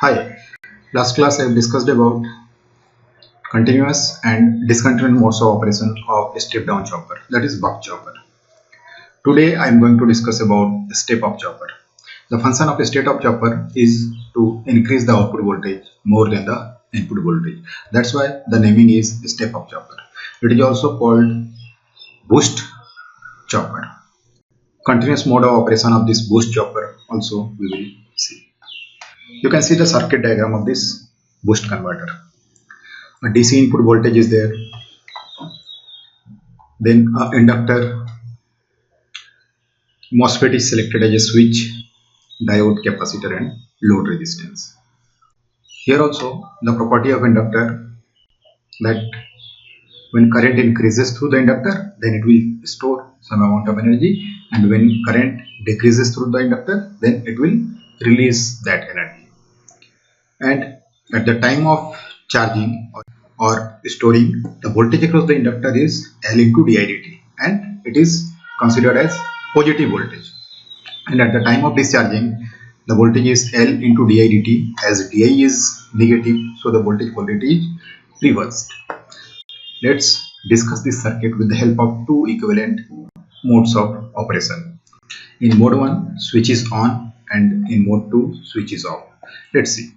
Hi, last class I have discussed about continuous and discontinuous modes of operation of step down chopper, that is buck chopper. Today I am going to discuss about step up chopper. The function of a step up chopper is to increase the output voltage more than the input voltage. That's why the naming is step up chopper. It is also called boost chopper. Continuous mode of operation of this boost chopper also we will see. You can see the circuit diagram of this boost converter. A DC input voltage is there, then a inductor, MOSFET is selected as a switch, diode, capacitor and load resistance. Here also the property of inductor, that when current increases through the inductor then it will store some amount of energy, and when current decreases through the inductor then it will release that energy. And at the time of charging or storing, the voltage across the inductor is L into didt, and it is considered as positive voltage. And at the time of discharging, the voltage is L into didt, as di is negative, so the voltage polarity is reversed. Let's discuss this circuit with the help of two equivalent modes of operation. In mode 1, switch is on, and in mode 2, switch is off. Let's see.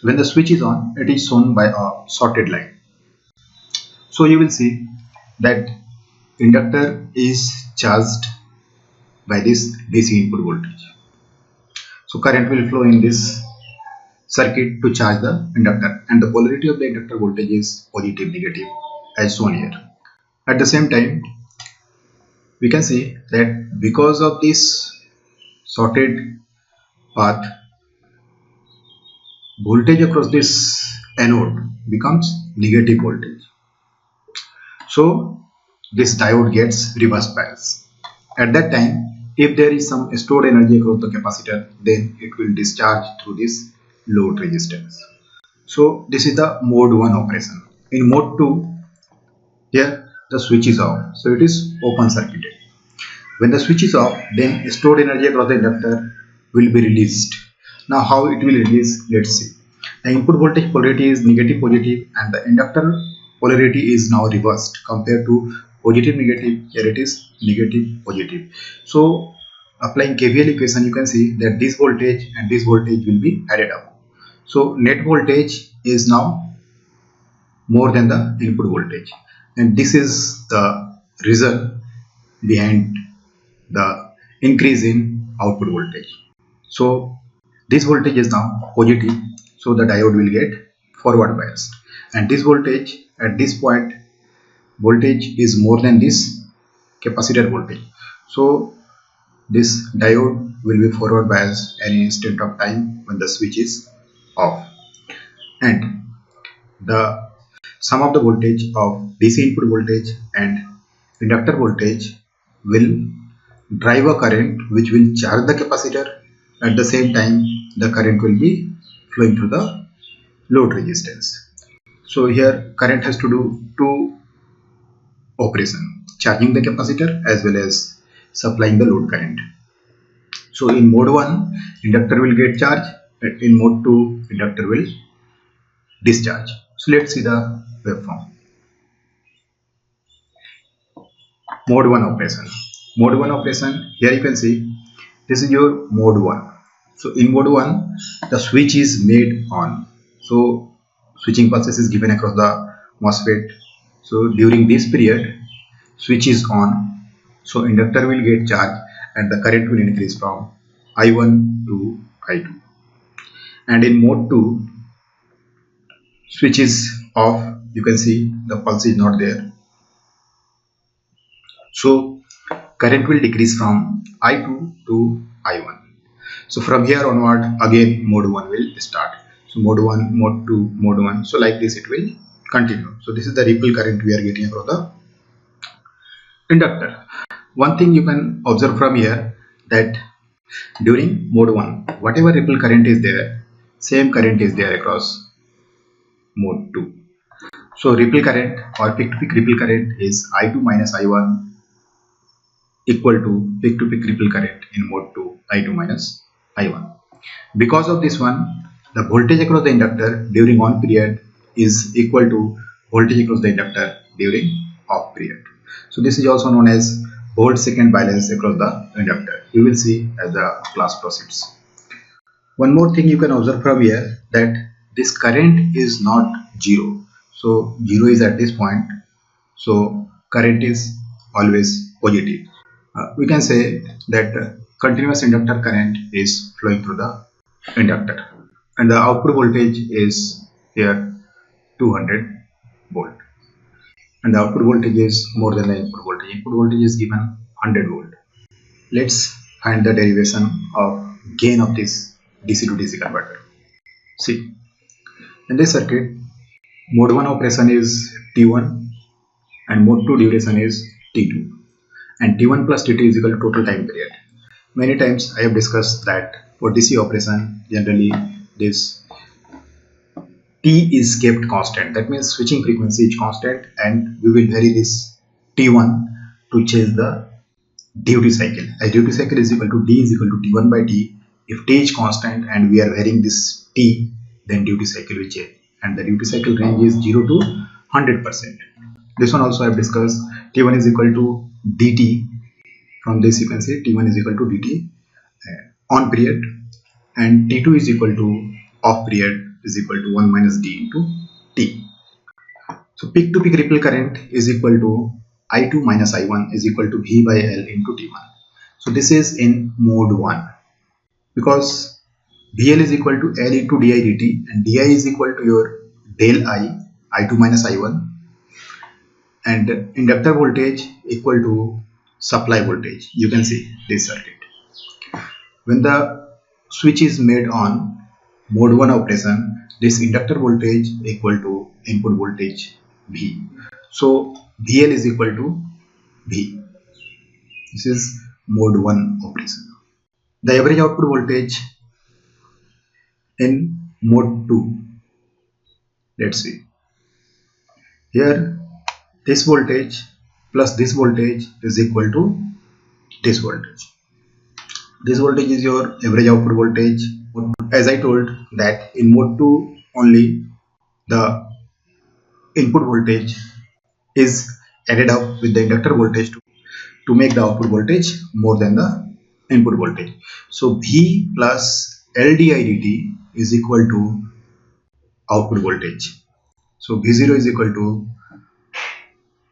When the switch is on, it is shown by a shorted line. So you will see that inductor is charged by this DC input voltage. So current will flow in this circuit to charge the inductor, and the polarity of the inductor voltage is positive negative as shown here. At the same time, we can see that because of this shorted path, voltage across this anode becomes negative voltage. So this diode gets reverse bias. At that time, if there is some stored energy across the capacitor, then it will discharge through this load resistance. So this is the mode 1 operation. In mode 2, here the switch is off, so it is open circuited. When the switch is off, then stored energy across the inductor will be released. Now how it will release, let's see. The input voltage polarity is negative positive, and the inductor polarity is now reversed. Compared to positive negative, here it is negative positive. So applying KVL equation, you can see that this voltage and this voltage will be added up. So net voltage is now more than the input voltage, and this is the result behind the increase in output voltage. So this voltage is now positive, so the diode will get forward bias, and this voltage at this point, voltage is more than this capacitor voltage, so this diode will be forward biased any instant of time when the switch is off, and the sum of the voltage of DC input voltage and inductor voltage will drive a current which will charge the capacitor. At the same time, the current will be flowing through the load resistance. So here current has to do two operation, charging the capacitor as well as supplying the load current. So in mode 1, inductor will get charged, in mode 2, inductor will discharge. So let's see the waveform. Mode 1 operation. Mode 1 operation, here you can see this is your mode 1. So in mode 1, the switch is made on. So switching pulses is given across the MOSFET. So during this period, switch is on. So inductor will get charged and the current will increase from I1 to I2. And in mode 2, switch is off. You can see the pulse is not there. So current will decrease from I2 to I1. So from here onward, again mode 1 will start. So mode 1, mode 2, mode 1. So like this it will continue. So this is the ripple current we are getting across the inductor. One thing you can observe from here, that during mode 1, whatever ripple current is there, same current is there across mode 2. So ripple current or peak to peak ripple current is I2 minus I1 equal to peak ripple current in mode 2, I2 minus I1. Because of this one, the voltage across the inductor during on period is equal to voltage across the inductor during off period. So this is also known as volt second balance across the inductor. We will see as the class proceeds. One more thing you can observe from here, that this current is not zero. So zero is at this point. So current is always positive. We can say that continuous inductor current is flowing through the inductor, and the output voltage is here 200 volt, and the output voltage is more than the input voltage. Input voltage is given 100 volt. Let's find the derivation of gain of this DC to DC converter. See, in this circuit, mode 1 operation is T1 and mode 2 duration is T2, and T1 plus T2 is equal to total time period. Many times I have discussed that for DC operation, generally this T is kept constant. That means switching frequency is constant, and we will vary this T1 to change the duty cycle. As duty cycle is equal to D is equal to T1 by T. If T is constant and we are varying this T, then duty cycle will change, and the duty cycle range is 0 to 100%. This one also I have discussed. T1 is equal to dt. From this you can say T1 is equal to dt on period, and T2 is equal to off period is equal to 1 minus d into t. So peak to peak ripple current is equal to I2 minus I1 is equal to V by L into T1. So this is in mode 1, because VL is equal to L into di dt, and di is equal to your del I, I2 minus I1, and inductor voltage equal to supply voltage. You can see this circuit. When the switch is made on mode 1 operation, this inductor voltage equal to input voltage V. So VL is equal to V. This is mode 1 operation. The average output voltage in mode 2. Let's see. Here this voltage plus this voltage is equal to this voltage. This voltage is your average output voltage. As I told that in mode 2 only the input voltage is added up with the inductor voltage to make the output voltage more than the input voltage. So V plus LDI dt is equal to output voltage. So V0 is equal to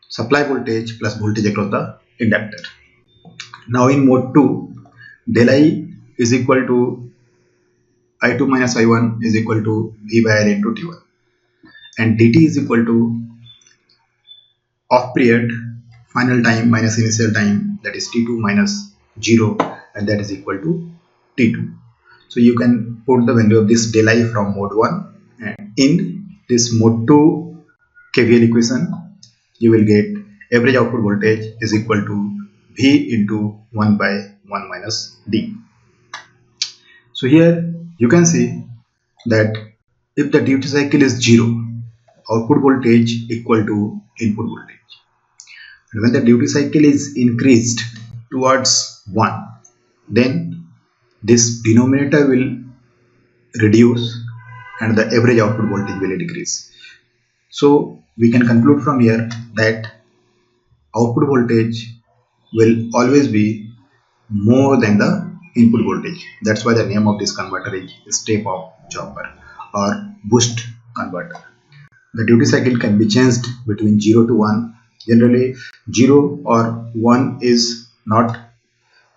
supply voltage plus voltage across the inductor. Now in mode 2, del I is equal to I2 minus I1 is equal to V by L into T1, and dt is equal to off period final time minus initial time, that is T2 minus 0, and that is equal to T2. So you can put the value of this del I from mode 1, and in this mode 2 KVL equation you will get average output voltage is equal to V into 1 by 1 minus D. So here you can see that if the duty cycle is 0, output voltage equal to input voltage. And when the duty cycle is increased towards 1, then this denominator will reduce and the average output voltage will decrease. So we can conclude from here that output voltage will always be more than the input voltage. That's why the name of this converter is step-up chopper or boost converter. The duty cycle can be changed between 0 to 1. Generally 0 or 1 is not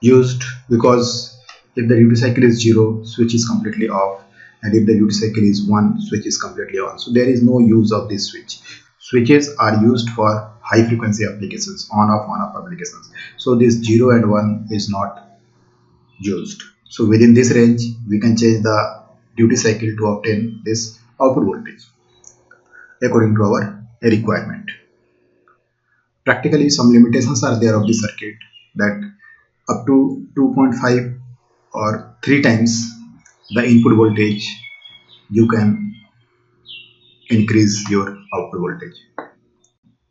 used, because if the duty cycle is 0, switch is completely off, and if the duty cycle is 1, switch is completely on. So there is no use of this switch. Switches are used for high frequency applications, on off applications. So this 0 and 1 is not used. So within this range we can change the duty cycle to obtain this output voltage according to our requirement. Practically some limitations are there of the circuit, that up to 2.5 or 3 times the input voltage you can increase your output voltage.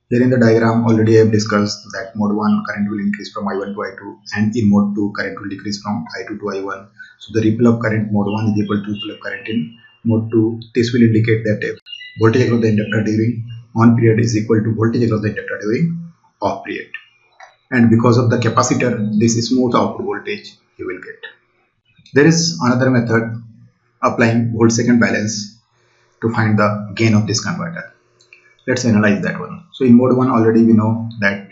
Here in the diagram already I have discussed that mode 1 current will increase from I1 to I2, and in mode 2 current will decrease from I2 to I1. So the ripple of current mode 1 is equal to ripple of current in Mode 2, this will indicate that voltage across the inductor during on period is equal to voltage across the inductor during off period. And because of the capacitor, this smooth output voltage you will get. There is another method, applying volt second balance to find the gain of this converter. Let's analyze that one. So in mode 1 already we know that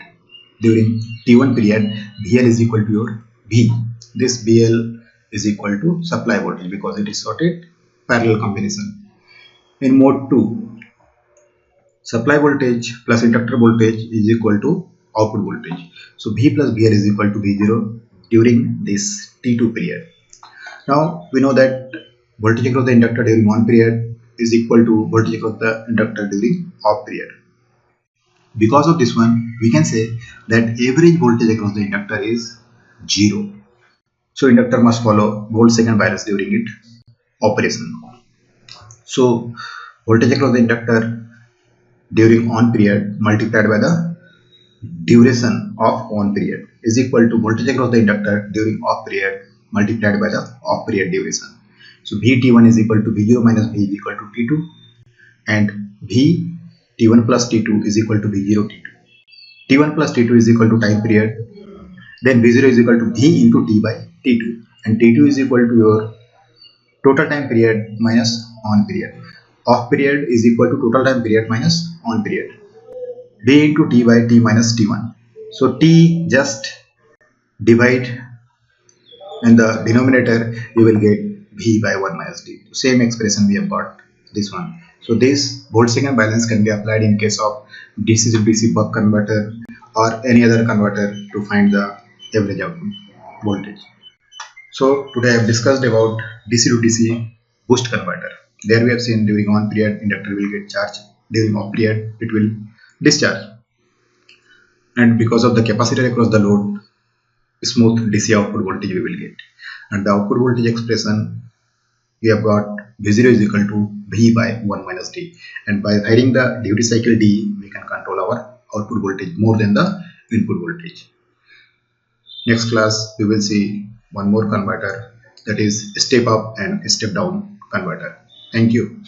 during T1 period VL is equal to your V. This VL is equal to supply voltage because it is sorted parallel combination. In mode 2, supply voltage plus inductor voltage is equal to output voltage. So V plus VL is equal to V0 during this T2 period. Now we know that voltage across the inductor during one period is equal to voltage across the inductor during off period. Because of this one, we can say that average voltage across the inductor is 0. So inductor must follow volt second bias during its operation. So voltage across the inductor during on period multiplied by the duration of on period is equal to voltage across the inductor during off period multiplied by the off period duration. So Vt1 is equal to V0 minus V is equal to T2, and V T1 plus T2 is equal to V0 T2. T1 plus T2 is equal to time period. Then V0 is equal to V into T by T2, and T2 is equal to your total time period minus on period. Off period is equal to total time period minus on period. V into T by T minus T1. So T just divide in the denominator, you will get V by 1 minus T. Same expression we have got this one. So this volt second balance can be applied in case of DC to DC buck converter or any other converter to find the average output voltage. So today I have discussed about DC to DC boost converter. There we have seen during on period inductor will get charged, during off period it will discharge, and because of the capacitor across the load, smooth DC output voltage we will get. And the output voltage expression we have got V0 is equal to V by 1 minus D, and by varying the duty cycle D we can control our output voltage more than the input voltage. Next class we will see one more converter, that is step up and step down converter. Thank you.